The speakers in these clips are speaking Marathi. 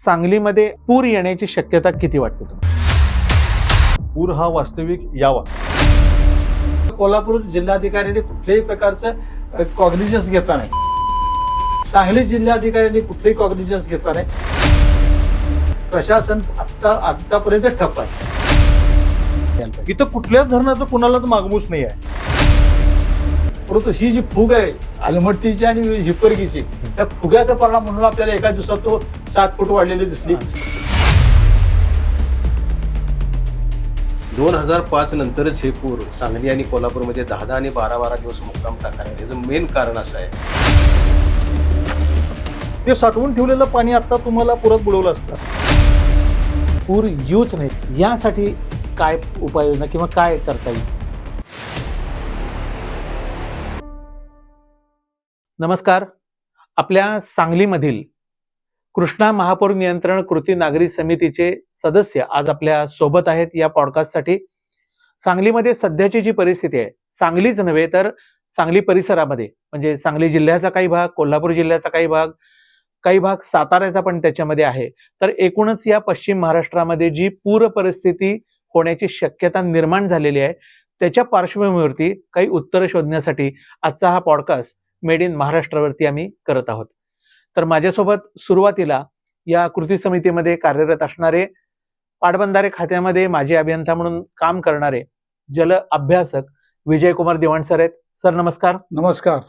सांगलीमध्ये पूर येण्याची शक्यता किती वाटते तुम्हाला? पूर हा वास्तविक यावा. कोल्हापूर जिल्हाधिकाऱ्यांनी कुठल्याही प्रकारचं कॉग्निजन्स घेतला नाही. सांगली जिल्हाधिकाऱ्यांनी कुठलेही कॉग्निजन्स घेतला नाही. प्रशासन आतापर्यंत ठप्प आहे. इथं कुठल्याच धरणाचं कुणालाच मागमूस नाही आहे. परंतु ही जी फुग आहे अलमट्टीची आणि हिप्परगीची, त्या फुग्याचा परिणाम म्हणून आपल्याला एका दिवसात तो 7 फूट वाढलेली दिसली. 2005 नंतरच हे पूर सांगली आणि कोल्हापूरमध्ये 10 आणि 12 दिवस मुक्काम टाकणार. याचं मेन कारण असं आहे, ते साठवून ठेवलेलं पाणी आता तुम्हाला पुरात बुडवलं असतं. पूर येऊच नाहीत यासाठी काय उपाययोजना किंवा काय करता येईल? नमस्कार. आपल्या सांगलीमधील कृष्णा महापूर नियंत्रण कृती नागरी समितीचे सदस्य आज आपल्या सोबत आहेत या पॉडकास्टसाठी. सांगलीमध्ये सध्याची जी परिस्थिती आहे, सांगलीच नव्हे तर सांगली परिसरामध्ये, म्हणजे सांगली जिल्ह्याचा काही भाग, कोल्हापूर जिल्ह्याचा काही भाग साताऱ्याचा पण त्याच्यामध्ये आहे. तर एकूणच या पश्चिम महाराष्ट्रामध्ये जी पूर परिस्थिती होण्याची शक्यता निर्माण झालेली आहे, त्याच्या पार्श्वभूमीवरती काही उत्तरं शोधण्यासाठी आजचा हा पॉडकास्ट मेड इन महाराष्ट्रावरती आम्ही करत आहोत. तर माझ्यासोबत सुरुवातीला या कृती समितीमध्ये कार्यरत असणारे, पाटबंधारे खात्यामध्ये माजी अभियंता म्हणून काम करणारे जल अभ्यासक विजयकुमार दिवाण सर आहेत. सर नमस्कार. नमस्कार.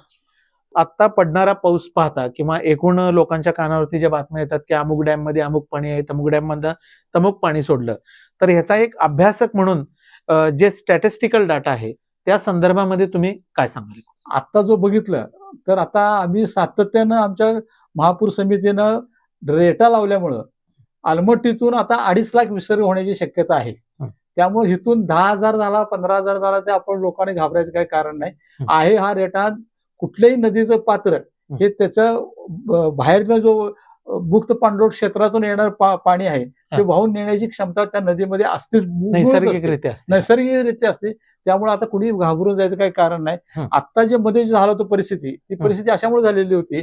आता पडणारा पाऊस पाहता किंवा एकूण लोकांच्या कानावरती ज्या बातम्या येतात की अमुक डॅम मध्ये अमुक पाणी आहे, तमुक डॅम मध्ये तमुक पाणी सोडलं, तर ह्याचा एक अभ्यासक म्हणून जे स्टॅटिस्टिकल डाटा आहे त्या संदर्भामध्ये तुम्ही काय सांगाल? आता जो बघितलं तर आता आम्ही सातत्यानं आमच्या महापूर समितीनं रेटा लावल्यामुळं अलमट्टीतून आता 2.5 लाख विसर्ग होण्याची शक्यता आहे. त्यामुळे इथून 10,000 झाला, 15,000 झाला, ते आपण लोकांनी घाबरायचं काही कारण नाही आहे. हा रेटा कुठल्याही नदीचं पात्र हे त्याचं बाहेरनं जो मुक्त पाणलोट क्षेत्रातून येणार पाणी आहे ते वाहून नेण्याची क्षमता त्या नदीमध्ये असतेच, नैसर्गिकरित्या असते. त्यामुळे आता कुणी घाबरून जायचं काही कारण नाही. आता जे मध्ये झालं होतं परिस्थिती, ती परिस्थिती अशामुळे झालेली होती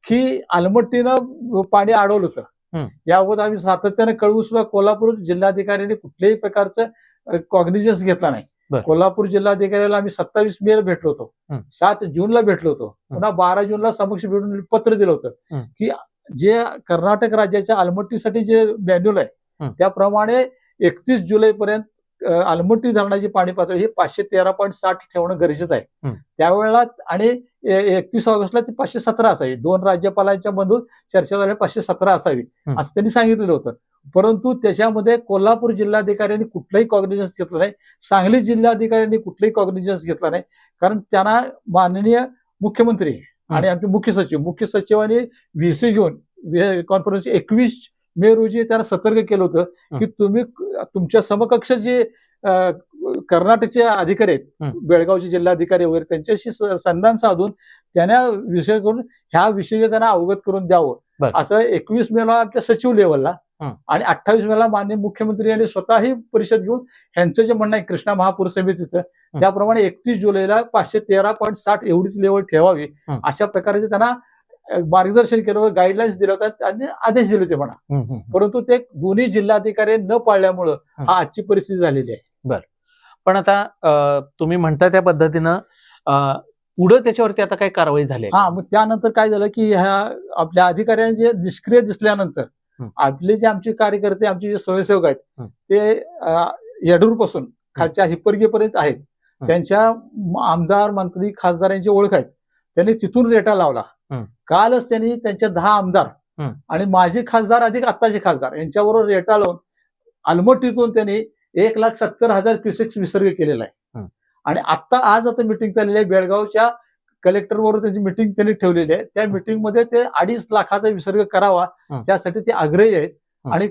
की अलमट्टीनं पाणी अडवलं होतं. याबाबत आम्ही सातत्याने कळवून सुद्धा कोल्हापूर जिल्हाधिकाऱ्यांनी कुठल्याही प्रकारचं कॉग्निजन्स घेतला नाही. कोल्हापूर जिल्हाधिकाऱ्याला आम्ही 27 मेला भेटलो होतो, 7 जूनला भेटलो होतो, पुन्हा 12 जूनला समक्ष भेटून पत्र दिलं होतं की जे कर्नाटक राज्याच्या अलमट्टीसाठी जे मॅन्युअल आहे त्याप्रमाणे 31 जुलैपर्यंत अलमट्टी धरणाची पाणी पातळी ही 513.60 ठेवणं गरजेचं आहे. त्यावेळेला आणि 31 ऑगस्टला ती 517 असावी. 2 राज्यपालांच्या मधून चर्चा झाली 517 असावी असं त्यांनी सांगितलेलं होतं. परंतु त्याच्यामध्ये कोल्हापूर जिल्हाधिकाऱ्यांनी कुठलाही कॉग्निजन्स घेतला नाही. सांगली जिल्हाधिकाऱ्यांनी कुठलाही कॉग्निजन्स घेतला नाही. कारण त्यांना माननीय मुख्यमंत्री आणि आमचे मुख्य सचिवांनी व्हीसी घेऊन कॉन्फरन्स 21 मे रोजी त्यांना सतर्क केलं होतं की तुम्ही तुमच्या समकक्ष जे कर्नाटकचे अधिकारी आहेत, बेळगावचे जिल्हाधिकारी वगैरे, त्यांच्याशी संधान साधून त्यांना विषय करून ह्या विषयी त्यांना अवगत करून द्यावं. असं 21 मेला आपल्या सचिव लेवलला आणि 28 मेला माननीय मुख्यमंत्री यांनी स्वतःही परिषद घेऊन ह्यांचं जे म्हणणं आहे कृष्णा महापूर समितीचं, त्याप्रमाणे 31 जुलैला 513.60 एवढीच लेवल ठेवावी अशा प्रकारे त्यांना मार्गदर्शन केलं होतं, गाईडलाईन्स दिल्या होत्या आणि आदेश दिले होते म्हणा. परंतु ते दोन्ही जिल्हाधिकारी न पाळल्यामुळं हा आजची परिस्थिती झालेली आहे. बरं, पण आता तुम्ही म्हणता त्या पद्धतीनं पुढे त्याच्यावरती आता काही कारवाई झाली? मग त्यानंतर काय झालं की ह्या आपल्या अधिकाऱ्यांचे निष्क्रिय दिसल्यानंतर आपले जे आमचे कार्यकर्ते, आमचे जे स्वयंसेवक आहेत ते येडूर पासून खालच्या हिप्परगीपर्यंत आहेत, त्यांच्या आमदार, मंत्री, खासदारांची ओळख आहेत. त्यांनी तिथून रेटा लावला. कालच त्यांनी त्यांच्या 10 आमदार आणि माजी खासदार अधिक आत्ताचे खासदार यांच्याबरोबर रेटा लावून अलमट्टीतून त्यांनी 1,70,000 क्युसेक्स विसर्ग केलेला आहे. आणि आज मिटिंग चाललेली आहे बेळगावच्या कलेक्टर बरोबर, त्यांची मिटिंग त्यांनी ठेवलेली आहे. त्या मिटिंगमध्ये ते 2.5 लाखाचा विसर्ग करावा त्यासाठी ते आग्रही आहेत. आणि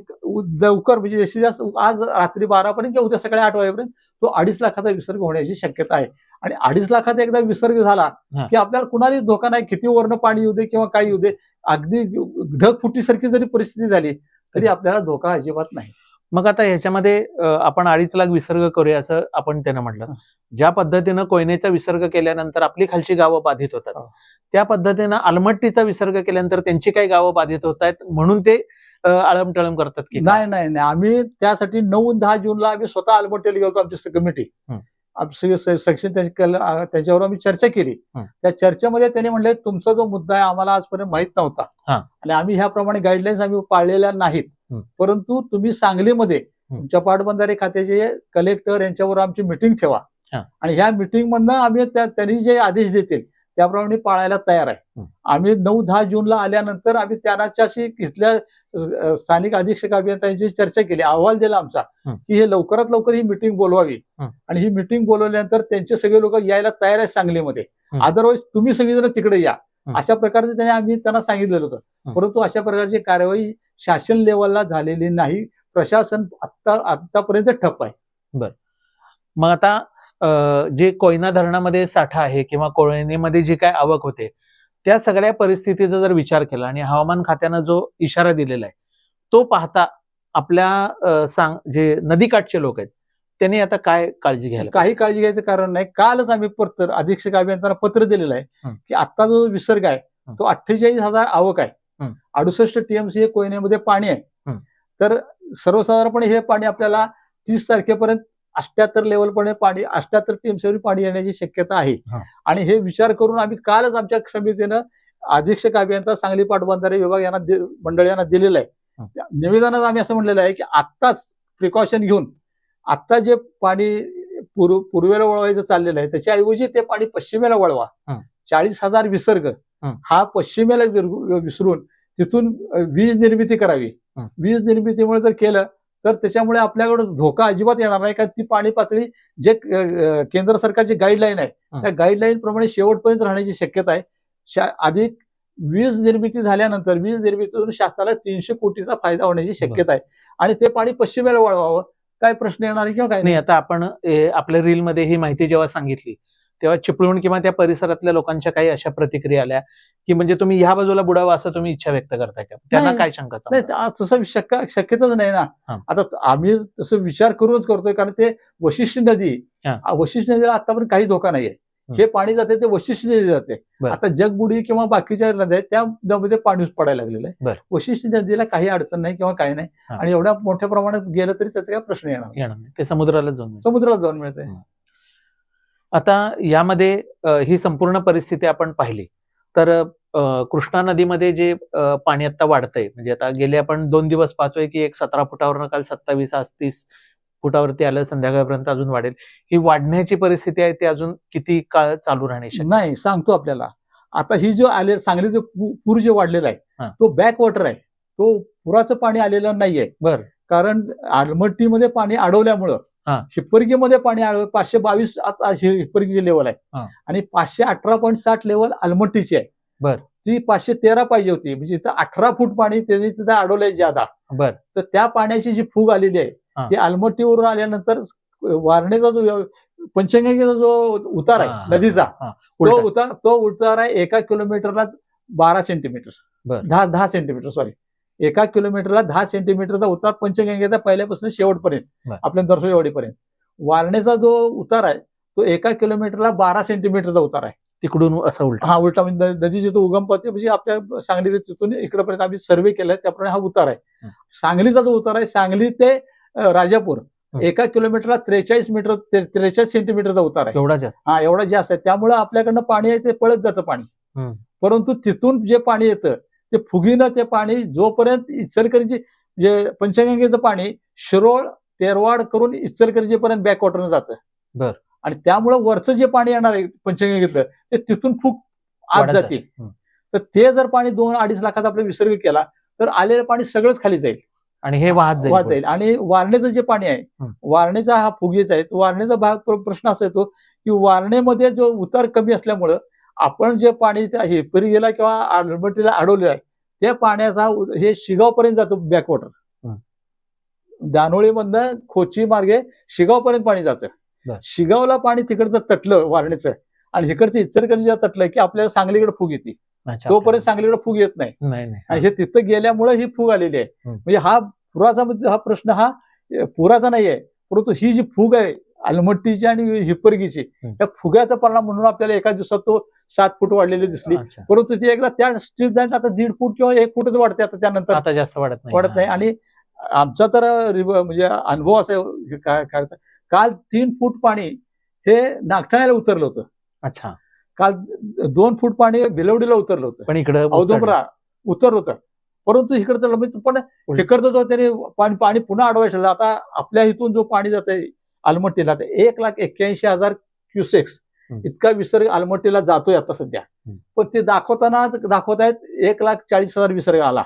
लवकर म्हणजे जास्तीत जास्त आज रात्री 12 पर्यंत किंवा उद्या सकाळी 8 वाजेपर्यंत तो 2.5 लाखाचा विसर्ग होण्याची शक्यता आहे. आणि 2.5 लाखाचा एकदा विसर्ग झाला की आपल्याला कुणालाही धोका नाही. किती वर्ण पाणी येऊ दे किंवा काही येऊ दे, अगदी ढगफुटीसारखी जरी परिस्थिती झाली तरी आपल्याला धोका अजिबात नाही. मग आता ह्याच्यामध्ये आपण 2.5 लाख विसर्ग करूया असं आपण त्यांना म्हटलं. ज्या पद्धतीनं कोयनेचा विसर्ग केल्यानंतर आपली खालची गावं बाधित होतात, त्या पद्धतीनं अलमट्टीचा विसर्ग केल्यानंतर त्यांची काही गावं बाधित होत आहेत, म्हणून ते आळमटळम करतात की काय? नाही नाही, आम्ही त्यासाठी 9-10 जूनला आम्ही स्वतः आलमट्टीला गेलो, आमची कमिटी सेक्शन त्याच्यावर आम्ही चर्चा केली. त्या चर्चेमध्ये त्यांनी म्हणले तुमचा जो मुद्दा आहे आम्हाला आजपर्यंत माहित नव्हता आणि आम्ही ह्याप्रमाणे गाईडलाईन्स आम्ही पाळलेल्या नाहीत, परंतु तुम्ही सांगलीमध्ये तुमच्या पाटबंधारे खात्याचे कलेक्टर यांच्यावर आमची मिटिंग ठेवा आणि ह्या मिटिंग मधनं आम्ही त्यांनी जे आदेश देतील त्याप्रमाणे पाळायला तयार आहे. आम्ही 9-10 जूनला आल्यानंतर आम्ही त्यांच्याशी इथल्या स्थानिक अधीक्षक अभियंत्यांची चर्चा केली, अहवाल दिला आमचा की हे लवकरात लवकर ही मिटिंग बोलवावी आणि ही मिटिंग बोलवल्यानंतर त्यांचे सगळे लोक यायला तयार आहेत सांगलीमध्ये, अदरवाईज तुम्ही सगळेजण तिकडे या, अशा प्रकारचे आम्ही त्यांना सांगितलेलं होतं. परंतु अशा प्रकारची कारवाई शासन लेवलला झालेली नाही, प्रशासन आतापर्यंत ठप्प आहे. बर, मग आता जे कोयना धरणामध्ये साठा आहे किंवा कोयनेमध्ये जी काय आवक होते त्या सगळ्या परिस्थितीचा जर विचार केला आणि हवामान खात्यानं जो इशारा दिलेला आहे तो पाहता आपल्या जे नदीकाठचे लोक आहेत त्यांनी आता काय काळजी घ्यायला? काही काळजी घ्यायचं कारण नाही. कालच आम्ही पत्र अधीक्षक अभियंत्यांना पत्र दिलेलं आहे की आता जो विसर्ग आहे तो 48,000 आवक आहे, 68 TMC हे कोयनेमध्ये पाणी आहे. तर सर्वसाधारणपणे हे पाणी आपल्याला 30 तारखेपर्यंत 78 लेवलपणे पाणी 78 TMC पाणी येण्याची शक्यता आहे. आणि हे विचार करून आम्ही कालच आमच्या समितीनं अधीक्षक अभियंता सांगली पाटबंधारे विभाग यांना मंडळ यांना दिलेलं आहे. निवेदनात आम्ही असं म्हणलेलं आहे की आत्ताच प्रिकॉशन घेऊन आत्ता जे पाणी पूर्वेला वळवायचं चाललेलं आहे त्याच्याऐवजी ते पाणी पश्चिमेला वळवा. 40,000 विसर्ग हा पश्चिमेला विसरून तिथून वीज निर्मिती करावी. वीज निर्मितीमुळे जर केलं तर त्याच्यामुळे आपल्याकडे धोका अजिबात येणार नाही, कारण ती पाणी पातळी जे केंद्र सरकारची गाईडलाईन आहे त्या गाईडलाईन प्रमाणे शेवटपर्यंत राहण्याची शक्यता आहे. अधिक वीज निर्मिती झाल्यानंतर वीज निर्मितीतून शासनाला 300 कोटीचा फायदा होण्याची शक्यता आहे आणि ते पाणी पश्चिमेला वळवावं, काय प्रश्न येणार किंवा काय नाही. आता आपण आपल्या रीलमध्ये ही माहिती जेव्हा सांगितली तेव्हा चिपळूण किंवा त्या परिसरातल्या लोकांच्या काही अशा प्रतिक्रिया आल्या की म्हणजे तुम्ही ह्या बाजूला बुडावा असं तुम्ही इच्छा व्यक्त करताय का? त्यांना काय शंका? नाही, तसं शक्यताच नाही ना. आता आम्ही तसं विचार करूनच करतोय, कारण ते वशिष्ठ नदीला आतापर्यंत काही धोका नाहीये. हे पाणी जाते ते वशिष्ठ नदी जाते. आता जगबुडी किंवा बाकीच्या नद्या आहेत त्यामध्ये पाणी पडायला लागलेलं आहे. वशिष्ठ नदीला काही अडचण नाही किंवा काही नाही आणि एवढ्या मोठ्या प्रमाणात गेलं तरी त्याचा काही प्रश्न येणार नाही. ते समुद्राला जाऊन मिळतंय. आता यामध्ये ही संपूर्ण परिस्थिती आपण पाहिली तर कृष्णा नदीमध्ये जे पाणी आता वाढतंय, म्हणजे आता गेले आपण 2 दिवस पाहतोय की 17 फुटावरनं काल 27 आज 30 फुटावरती आलं, संध्याकाळपर्यंत अजून वाढेल. ही वाढण्याची परिस्थिती आहे ती अजून किती काळ चालू राहण्याची? नाही, सांगतो आपल्याला. आता ही जो सांगलीचं पूर जे वाढलेला आहे तो बॅक वॉटर आहे, तो पुराचं पाणी आलेलं नाहीये. बरं, कारण आलमट्टीमध्ये पाणी अडवल्यामुळं हिप्परगीमध्ये पाणी 522 हिप्परगीची लेवल आहे आणि 518.60 लेवल आलमट्टीची आहे. बर, ती 513 पाहिजे होती, म्हणजे इथं 18 फूट पाणी त्यांनी तिथं अडवलंय ज्यादा. बर, तर त्या पाण्याची जी फूग आलेली आहे ती आलमट्टीवरून आल्यानंतर वारणेचा जो पंचगंगेचा जो उतार आहे नदीचा तो उतार आहे 1 किलोमीटरला 12 सेंटीमीटर, 10 सेंटीमीटर, सॉरी 1 किलोमीटरला 10 सेंटीमीटरचा उतार पंचगंगेचा पहिल्यापासून शेवटपर्यंत आपल्या नरसोबावाडीपर्यंत. वारणेचा जो उतार आहे तो 1 किलोमीटरला 12 सेंटीमीटरचा उतार आहे. तिकडून असा उलटा उलटा म्हणजे नदी जिथं उगम पावते म्हणजे आपल्या सांगली तिथून इकडेपर्यंत आम्ही सर्वे केलाय त्याप्रमाणे हा उतार आहे. सांगलीचा जो उतार आहे सांगली ते राजापूर 1 किलोमीटरला 43 सेंटीमीटरचा उतार आहे. एवढा जास्त? एवढा जास्त आहे. त्यामुळे आपल्याकडनं पाणी आहे ते पळत जातं पाणी. परंतु तिथून जे पाणी येतं ते फुगीनं ते पाणी जोपर्यंत इचलकरंजी जे पंचगंगेचं पाणी शिरोळ तेरवाड करून इचलकरंजीपर्यंत बॅकवॉटरनं जातं. बर, आणि त्यामुळे वरचं जे पाणी येणार आहे पंचगंगेतलं ते तिथून फूक आत जातील. तर ते जर पाणी 2-2.5 लाखाचा आपला विसर्ग केला तर आलेलं पाणी सगळंच खाली जाईल आणि हे वाहत जाईल. आणि वारणेचं जे पाणी आहे वारणेचा हा फुगीचा आहे. वारणेचा भाग प्रश्न असा येतो की वारणेमध्ये जो उतार कमी असल्यामुळं आपण जे पाणी हिप्परगीला किंवा आलमट्टीला अडवलेलं आहे त्या पाण्याचा हे शिगावपर्यंत जातो बॅकवॉटर. दानोळीमधनं खोची मार्गे शिगावपर्यंत पाणी जातं. शिगावला पाणी तिकडचं तटलं वारणेचं आणि इकडचं इचलकरंजीला तटलं की आपल्याला सांगलीकडे फूग येते. तोपर्यंत सांगलीकडे फूग येत नाही. हे तिथं गेल्यामुळे ही फूग आलेली आहे. म्हणजे हा पुराचा प्रश्न हा पुराचा नाहीये, परंतु ही जी फूग आहे आलमट्टीची आणि हिप्परगीची या फुग्याचा परिणाम म्हणून आपल्याला एका दिवसात तो 7 फूट वाढलेली दिसली. अच्छा. परंतु ती एकदा त्या स्ट्रीट जाईल आता 1.5 फूट किंवा 1 फूटच वाढते आता त्यानंतर आता जास्त वाढत नाही. आणि आमचा तर म्हणजे अनुभव असा आहे, काय काल 3 फूट पाणी हे नागठाण्याला उतरलं होतं. अच्छा. काल 2 फूट पाणी भिलवडीला उतरलं होतं, पण इकडे औदुंबरा उतरलं होतं. परंतु इकडचं पण इकडचं जो त्याने पाणी पुन्हा अडवायचं ठरलं. आता आपल्या इथून जो पाणी जात आहे आलमट्टीला 1,81,000 क्युसेक्स इतका विसर्ग आलमट्टीला जातोय आता सध्या. पण ते दाखवतायत 1,40,000 विसर्ग आला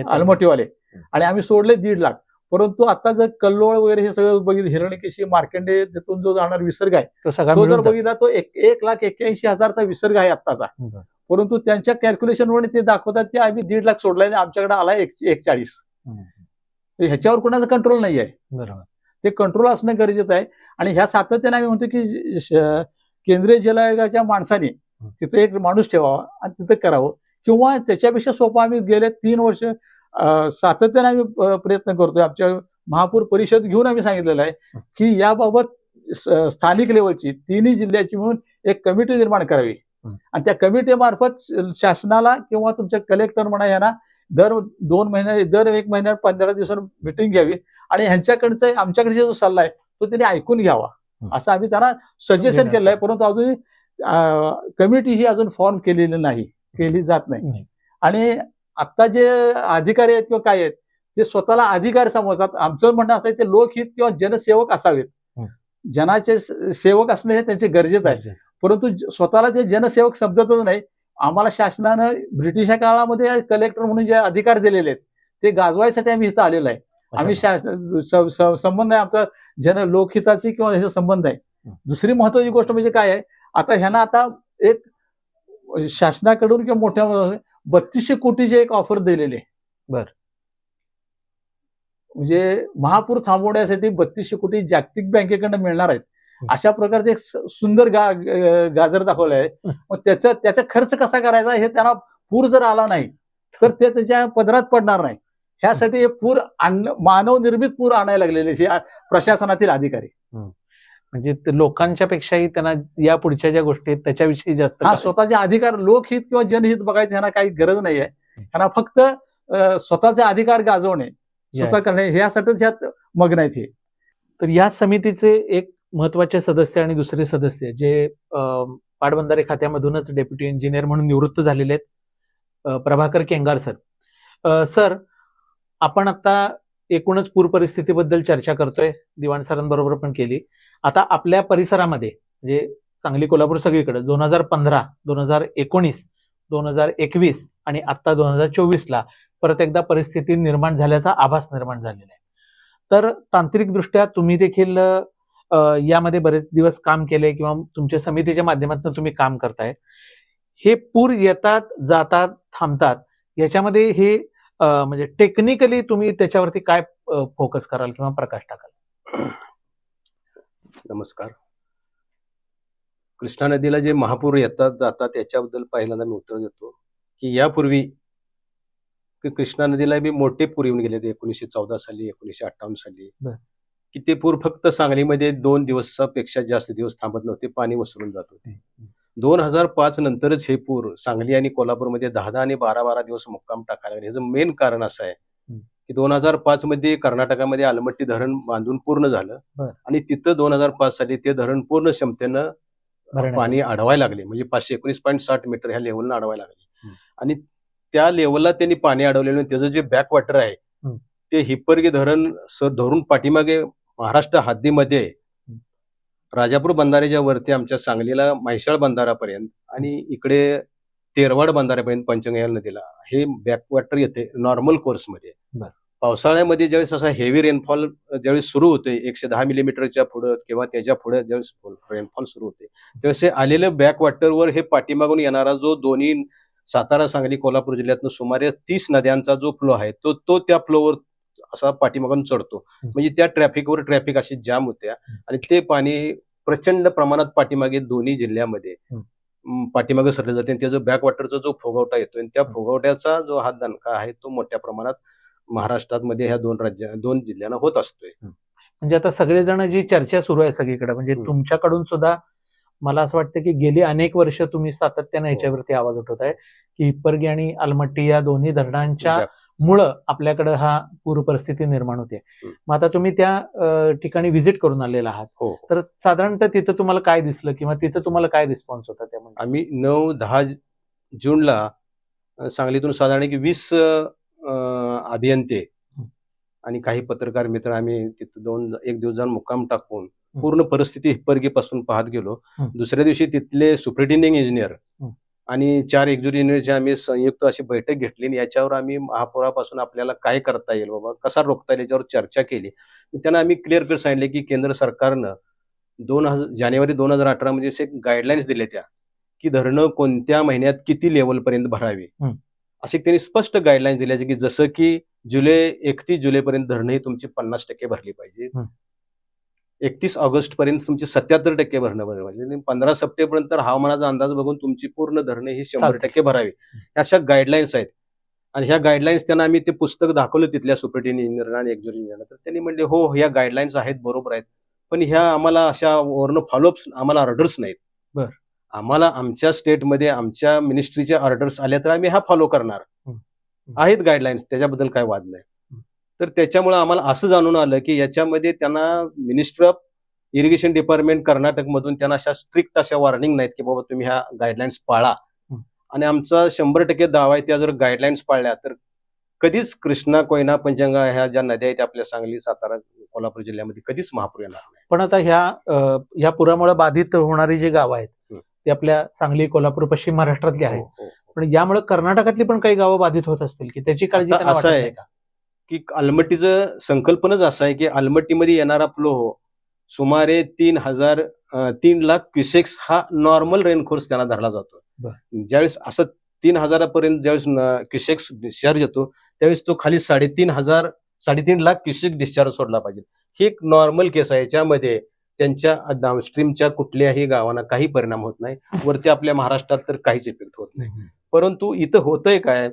आलमट्टीवाले आणि आम्ही सोडले 1.5 लाख. परंतु आता जर कल्लोळ वगैरे हे सगळं बघितलं, हिरण्यकेशी मार्कंडे तिथून जो जाणार विसर्ग आहे तो जर बघितला तो 1,81,000चा विसर्ग आहे आत्ताचा. परंतु त्यांच्या कॅल्क्युलेशनवर ते दाखवतात की आम्ही 1.5 लाख सोडलाय आणि आमच्याकडे आला 140. ह्याच्यावर कोणाचा कंट्रोल नाही आहे. बरोबर. ते कंट्रोल असणं गरजेचं आहे. आणि ह्या सातत्याने आम्ही म्हणतो की केंद्रीय जल आयोगाच्या माणसाने तिथे एक माणूस ठेवावा आणि तिथे करावं, किंवा त्याच्यापेक्षा सोपं आम्ही गेले 3 वर्ष सातत्याने आम्ही प्रयत्न करतोय. आमच्या महापूर परिषद घेऊन आम्ही सांगितलेलं आहे की याबाबत स्थानिक लेवलची 3ही जिल्ह्याची मिळून एक कमिटी निर्माण करावी आणि त्या कमिटीमार्फत शासनाला किंवा तुमच्या कलेक्टर म्हणा यांना दर 1 महिन्यात 15 दिवसांनी मिटिंग घ्यावी आणि ह्यांच्याकडचा आमच्याकडचा जो सल्ला आहे तो त्यांनी ऐकून घ्यावा असं आम्ही त्यांना सजेशन केलं आहे. परंतु अजून कमिटी ही अजून फॉर्म केली जात नाही. आणि आता जे अधिकारी आहेत किंवा काय आहेत ते स्वतःला अधिकारी समजतात. आमचं म्हणणं असं आहे ते लोकहित किंवा जनसेवक असावेत. जनाचे सेवक असणे हे त्यांचे गरजेचं आहे. परंतु स्वतःला ते जनसेवक समजतच नाही. आम्हाला शासनानं ब्रिटिशच्या काळामध्ये कलेक्टर म्हणून जे अधिकार दिलेले आहेत ते गाजवायसाठी आम्ही इथं आलेलो आहे. आम्ही संबंध आहे आमचा लोकहिताची किंवा ह्याचा संबंध आहे. दुसरी महत्वाची गोष्ट म्हणजे काय आहे, आता ह्यांना आता एक शासनाकडून किंवा मोठ्या 3200 कोटीचे एक ऑफर दिलेले. बर. म्हणजे महापूर थांबवण्यासाठी 3200 कोटी जागतिक बँकेकडनं मिळणार आहेत. अशा प्रकारचे एक सुंदर गाजर दाखवलं आहे. मग त्याचा खर्च कसा करायचा हे त्यांना पूर जर आला नाही तर ते त्याच्या पदरात पडणार नाही. ह्यासाठी हे मानवनिर्मित पूर आणायला लागलेले प्रशासनातील अधिकारी. म्हणजे लोकांच्या पेक्षाही त्यांना या पुढच्या ज्या गोष्टी आहेत त्याच्याविषयी जास्त स्वतःचे अधिकार लोकहित किंवा जनहित बघायचं ह्यांना काही गरज नाही आहे. ह्यांना फक्त स्वतःचे अधिकार गाजवणे स्वतः करणे ह्यासाठीच ह्यात मग्न आहेत हे. तर या समितीचे एक महत्वाचे सदस्य आणि दुसरे सदस्य जे पाटबंधारे खात्यामधूनच डेप्युटी इंजिनियर म्हणून निवृत्त झालेले आहेत, प्रभाकर केंगार सर. सर, आपण आता एकूणच पूर परिस्थितीबद्दल चर्चा करतोय, दिवाण सरांबरोबर पण केली. आता आपल्या परिसरामध्ये म्हणजे सांगली कोल्हापूर सगळीकडे 2015, 2019, 2021 आणि आता 2024ला परत एकदा परिस्थिती निर्माण झाल्याचा आभास निर्माण झालेला आहे. तर तांत्रिकदृष्ट्या तुम्ही देखील यामध्ये बरेच दिवस काम केले किंवा तुमच्या समितीच्या माध्यमातून तुम्ही काम करताय. हे पूर येतात, जातात, थांबतात, याच्यामध्ये हे म्हणजे टेक्निकली तुम्ही त्याच्यावरती काय फोकस कराल किंवा प्रकाश टाकाल? नमस्कार. कृष्णा नदीला जे महापूर येतात जातात याच्याबद्दल पहिल्यांदा मी उत्तर देतो की यापूर्वी कृष्णा नदीला मी मोठे पूर येऊन गेले 1914 साली, 1958 साली. की ते पूर फक्त सांगलीमध्ये 2 दिवसापेक्षा जास्त दिवस थांबत नव्हते, पाणी वसरून जात होते. 2005 नंतरच हे पूर सांगली आणि कोल्हापूरमध्ये 10 आणि 12 दिवस मुक्काम टाकायला लागले. ह्याचं मेन कारण असं आहे की 2005 मध्ये कर्नाटकामध्ये आलमट्टी धरण बांधून पूर्ण झालं आणि तिथं 2005 साली ते धरण पूर्ण क्षमतेनं पाणी अडवायला लागले. म्हणजे 519.60 मीटर ह्या लेवलनं अडवायला लागले. आणि त्या लेवलला त्यांनी पाणी अडवलेलं त्याचं जे बॅकवॉटर आहे ते हिप्परगी धरण धरून पाठीमागे महाराष्ट्र हद्दीमध्ये राजापूर बंधाऱ्याच्या वरती आमच्या सांगलीला म्हैसाळ बंधारापर्यंत आणि इकडे तेरवाड बंधाऱ्यापर्यंत पंचगंगा नदीला हे बॅकवॉटर येते नॉर्मल कोर्समध्ये. पावसाळ्यामध्ये ज्यावेळेस असा हेवी रेनफॉल ज्यावेळेस सुरू होते 110 मिलीमीटरच्या पुढे किंवा त्याच्या पुढे ज्यावेळेस रेनफॉल सुरू होते त्यावेळेस हे आलेलं बॅकवॉटरवर हे पाठीमागून येणारा जो दोन्ही सातारा, सांगली, कोल्हापूर जिल्ह्यातून सुमारे 30 नद्यांचा जो फ्लो आहे तो त्या फ्लोवर असा पाठीमागून चढतो. म्हणजे त्या ट्रॅफिकवर ट्रॅफिक अशी जाम होत्या आणि ते पाणी प्रचंड प्रमाणात पाठीमागे दोन्ही जिल्ह्यामध्ये पाठीमागे सरले जाते. त्याचा बॅकवॉटरचा जो फुगवटा येतो आणि त्या फुगवट्याचा जो हा दणका आहे तो मोठ्या प्रमाणात महाराष्ट्रामध्ये ह्या 2 जिल्ह्यांना होत असतोय. म्हणजे आता सगळेजण जी चर्चा सुरू आहे सगळीकडे, म्हणजे तुमच्याकडून सुद्धा मला असं वाटतं की गेली अनेक वर्ष तुम्ही सातत्याने ह्याच्यावरती आवाज उठवताय की हिप्परगी आणि अलमट्टी या दोन्ही धरणांच्या मुळे आपल्याकडे हा पूर परिस्थिती निर्माण होते. मग आता तुम्ही त्या ठिकाणी व्हिजिट करून आलेला आहात, तर साधारणतः तिथं तुम्हाला काय दिसलं किंवा तिथं तुम्हाला काय रिस्पॉन्स होता त्यामध्ये? आम्ही 9-10 जूनला सांगलीतून साधारण 20 अभियंते आणि काही पत्रकार मित्र आम्ही तिथं एक दिवस जाऊन मुक्काम टाकून पूर्ण परिस्थिती हिप्परगीपासून पाहत गेलो. दुसऱ्या दिवशी तिथले सुपरिटेंडिंग इंजिनियर आणि 4 एक्झिक्युटिव्ह इंजिनियरची आम्ही संयुक्त अशी बैठक घेतली आणि याच्यावर आम्ही महापुरापासून आपल्याला काय करता येईल बाबा, कसा रोखता येईल याच्यावर चर्चा केली. त्यांना आम्ही क्लिअर कट सांगितले की केंद्र सरकारनं जानेवारी 2018 मध्ये असे गाईडलाईन्स दिले त्या की धरणं कोणत्या महिन्यात किती लेवलपर्यंत भरावी, असे त्यांनी स्पष्ट गाईडलाईन्स दिल्याचे की जसं की 31 जुलैपर्यंत धरणं ही तुमची 50% भरली पाहिजे, 31 ऑगस्ट पर्यंत तुमची 77% भरणं पाहिजे, 15 सप्टेंबरपर्यंत हवामानाचा अंदाज बघून तुमची पूर्ण धरणं ही 100% भरावी. अशा गाईडलाईन्स आहेत. आणि ह्या गाईडलाईन्स त्यांना आम्ही ते पुस्तक दाखवलं तिथल्या सुपरिटेंडिंग इंजिनियर आणि एक्झिक्युटिव्ह इंजिनियर, तर त्यांनी म्हणले हो ह्या गाईडलाईन्स आहेत, बरोबर आहेत, पण ह्या आम्हाला अशा वरनं फॉलोअप्स आम्हाला ऑर्डर्स नाहीत. बरं. आम्हाला आमच्या स्टेटमध्ये आमच्या मिनिस्ट्रीच्या ऑर्डर्स आल्या तर आम्ही हा फॉलो करणार. आहेत गाईडलाईन्स, त्याच्याबद्दल काय वाद नाही. तर त्याच्यामुळे आम्हाला असं जाणून आलं की याच्यामध्ये त्यांना ministry of irrigation department Karnataka मधून त्यांना अशा स्ट्रिक्ट अशा वॉर्निंग नाहीत की बाबा तुम्ही ह्या गाईडलाईन्स पाळा. आणि आमचा 100% दावा आहे त्या जर गाईडलाईन्स पाळल्या तर कधीच कृष्णा, कोयना, पंचगंगा ह्या ज्या नद्या आहेत आपल्या सांगली, सातारा, कोल्हापूर जिल्ह्यामध्ये कधीच महापूर येणार नाही. पण आता ह्या पुरामुळे बाधित होणारी जी गावं आहेत ती आपल्या सांगली, कोल्हापूर, पश्चिम महाराष्ट्रातली आहेत, पण यामुळे कर्नाटकातली पण काही गावं बाधित होत असतील की त्याची काळजी त्यांना वाटत नाही का? की अलमट्टीचं संकल्पनाच असं आहे की अलमट्टीमध्ये येणारा फ्लो सुमारे 3 लाख क्युसेक्स हा नॉर्मल रेनफोर्स त्यांना धरला जातो. ज्यावेळेस असं 3,000 पर्यंत ज्यावेळेस क्युसेक्स डिस्चार्ज येतो त्यावेळेस तो खाली 3.5 लाख क्युसेक डिस्चार्ज सोडला पाहिजे. ही एक नॉर्मल केस आहे. याच्यामध्ये त्यांच्या डाऊनस्ट्रीमच्या कुठल्याही गावांना काही परिणाम होत नाही. वरती आपल्या महाराष्ट्रात तर काहीच इफेक्ट होत नाही. परंतु इथं होतंय काय,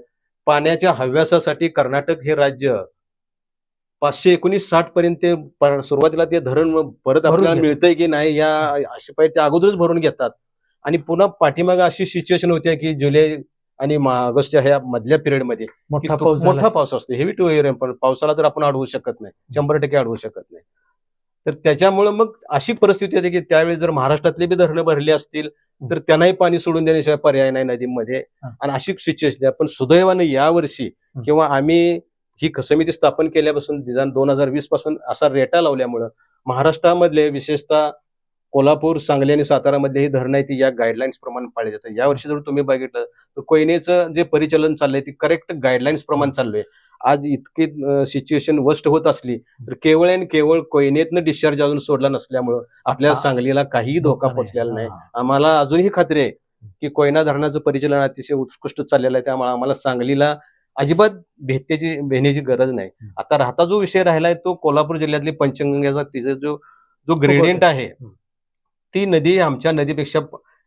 पाण्याच्या हव्यासासाठी कर्नाटक हे राज्य 519-60 पर्यंत सुरुवातीला ते धरण परत आपल्याला मिळतंय की नाही या अशी पाहिजे ते अगोदरच भरून घेतात. आणि पुन्हा पाठीमागे अशी सिच्युएशन होती की जुलै आणि ऑगस्टच्या ह्या मधल्या पिरियडमध्ये मोठा पाऊस असतो, हेवी टू हेवी रेनफॉल. पावसाला तर आपण अडवू शकत नाही, 100% अडवू शकत नाही. तर त्याच्यामुळे मग अशी परिस्थिती होती की त्यावेळी जर महाराष्ट्रातले बी धरणं भरली असतील तर त्यांनाही पाणी सोडून देण्याशिवाय पर्याय नाही नदीमध्ये. आणि अशी सिच्युएशन आहे. पण सुदैवाने यावर्षी किंवा आम्ही ही समिती स्थापन केल्यापासून 2020 पासून असा रेटा लावल्यामुळं महाराष्ट्रामधले विशेषतः कोल्हापूर, सांगली आणि सातारामध्ये ही धरणं आहे ती या गाईडलाईन्स प्रमाणे पाळली जातात. यावर्षी जर तुम्ही बघितलं तर कोयनेचं जे परिचालन चाललंय ते करेक्ट गाईडलाईन्स प्रमाणे चाललंय. आज इतकी सिच्युएशन वर्स्ट होत असली तर केवळ आणि केवळ कोयनेतनं डिस्चार्ज अजून सोडला नसल्यामुळं आपल्या सांगलीला काहीही धोका पोचलेला नाही. आम्हाला अजूनही खात्री आहे की कोयना धरणाचं परिचालन अतिशय उत्कृष्ट चाललेलं आहे. त्यामुळे आम्हाला सांगलीला अजिबात भेण्याची गरज नाही. आता राहता जो विषय राहिलाय तो कोल्हापूर जिल्ह्यातली पंचगंगेचा तिचा जो ग्रेडियंट आहे, ती नदी आमच्या नदीपेक्षा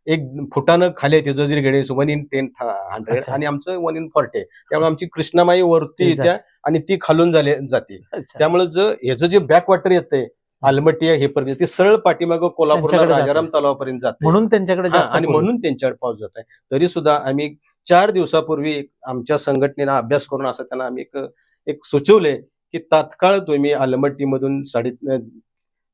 1 फुटानं खाली आहे. तिचं जे ग्रेडियंट 1/10 आणि आमचं 1/40. त्यामुळे आमची कृष्णामाई वरती येत्या आणि ती खालून जाते. त्यामुळे ह्याचं जे बॅक वॉटर येतंय अलमट्टी हे पर्यंत ते सरळ पाठीमागं कोल्हापूरला राजाराम तलावापर्यंत जाते म्हणून त्यांच्याकडे आणि म्हणून त्यांच्याकडे पाऊस जात आहे. तरी सुद्धा आम्ही 4 दिवसापूर्वी आमच्या संघटनेला अभ्यास करून असं त्यांना आम्ही एक सुचवलंय की तात्काळ तुम्ही अलमट्टीमधून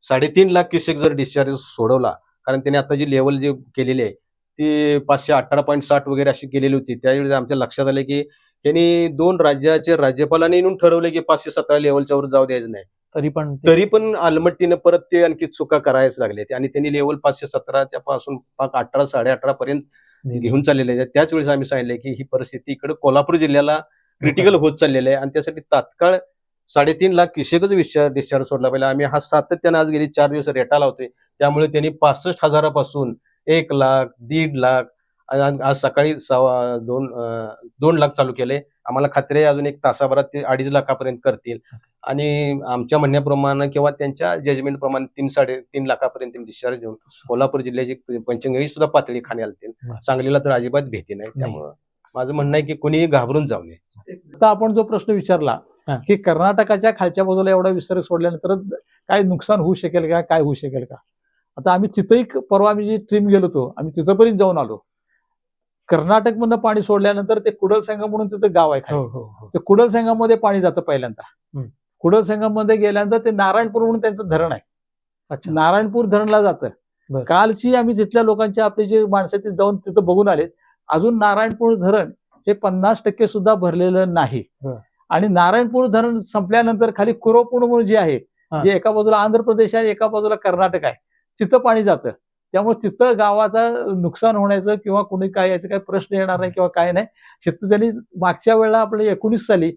3.5 लाख क्युसेक जर डिस्चार्ज सोडवला, कारण त्यांनी आता जी लेवल जी केलेली आहे ती 518.60 वगैरे अशी केलेली होती. त्यावेळी आमच्या लक्षात आलं की त्यांनी 2 राज्याचे राज्यपालांनी येऊन ठरवलं की 517 लेवलच्या वर जाऊ द्यायचं नाही. तरी पण अलमट्टीनं परत ते आणखी चुका करायच लागले आणि त्यांनी लेवल 517 पासून 18 18.5 पर्यंत घेऊन चाललेले आहेत. त्याच वेळेस आम्ही सांगितले की ही परिस्थिती इकडे कोल्हापूर जिल्ह्याला क्रिटिकल होत चाललेलं आहे आणि त्यासाठी तात्काळ 3.5 लाख क्युसेकच डिस्चार्ज सोडला पाहिजे. आम्ही हा सातत्याने आज गेली 4 दिवस रेटा लावतोय. त्यामुळे त्यांनी 65,000 पासून 1 लाख, 1.5 लाख, आज सकाळी 2 लाख चालू केले. आम्हाला खात्री आहे अजून 1 तासाभरात ते 2.5 लाखापर्यंत करतील आणि आमच्या म्हणण्याप्रमाणे किंवा त्यांच्या जजमेंट प्रमाणे 3-3.5 लाखापर्यंत डिस्चार्ज देऊन कोल्हापूर जिल्ह्याची पंचगंगा सुद्धा पातळी खाली आलतील. सांगलीला तर अजिबात भीती नाही. त्यामुळं माझं म्हणणं आहे की कोणीही घाबरून जाऊ नये. आता आपण जो प्रश्न विचारला की कर्नाटकाच्या खालच्या बाजूला एवढा विसर्ग सोडल्यानंतर काय नुकसान होऊ शकेल का, काय होऊ शकेल का. आता आम्ही तिथंही परवा आम्ही जी ट्रीम गेलो होतो, आम्ही तिथंपर्यंत जाऊन आलो. कर्नाटकमधनं पाणी सोडल्यानंतर ते कुडलसंगम म्हणून तिथं गाव आहे हो खाली. हो हो ते कुडलसंगममध्ये पाणी जातं पहिल्यांदा. हम्म. कुडलसंगममध्ये गेल्यानंतर ते नारायणपूर म्हणून त्यांचं धरण आहे. अच्छा नारायणपूर धरणला जातं. बरं. कालची आम्ही तिथल्या लोकांची आपली जी माणसं आहेत ती जाऊन तिथं बघून आलेत. अजून नारायणपूर धरण हे 50% सुद्धा भरलेलं नाही. बरं. आणि नारायणपूर धरण संपल्यानंतर खाली कुरोपूर म्हणून जे आहे, हा. जे एका बाजूला आंध्र प्रदेश आहे, एका बाजूला कर्नाटक आहे, तिथं पाणी जातं. त्यामुळे तिथं गावाचं नुकसान होण्याचं किंवा कुणी काय याचं काही प्रश्न येणार नाही किंवा काय नाही. तिथं त्यांनी मागच्या वेळेला आपल्या 19 साली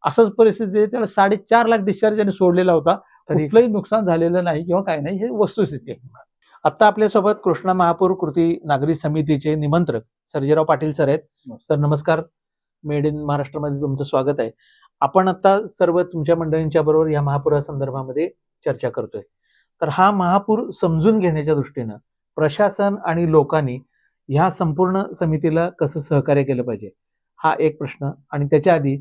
असंच परिस्थिती आहे, त्याला 4.5 लाख डिस्चार्ज त्यांनी सोडलेला होता. तरी कुठलंही नुकसान झालेलं नाही किंवा काय नाही, हे वस्तुस्थिती आहे. आता आपल्यासोबत कृष्णा महापूर कृती नागरी समितीचे निमंत्रक सर्जेराव पाटील सर आहेत. सर नमस्कार, मेड इन महाराष्ट्रामध्ये तुमचं स्वागत आहे. आपण आता सर्व तुमच्या मंडळींच्या बरोबर या महापुरासंदर्भामध्ये चर्चा करतोय. तर हा महापूर समजून घेण्याच्या दृष्टीनं प्रशासन आणि लोकांनी ह्या संपूर्ण समितीला कसं सहकार्य केलं पाहिजे, हा एक प्रश्न. आणि त्याच्या आधी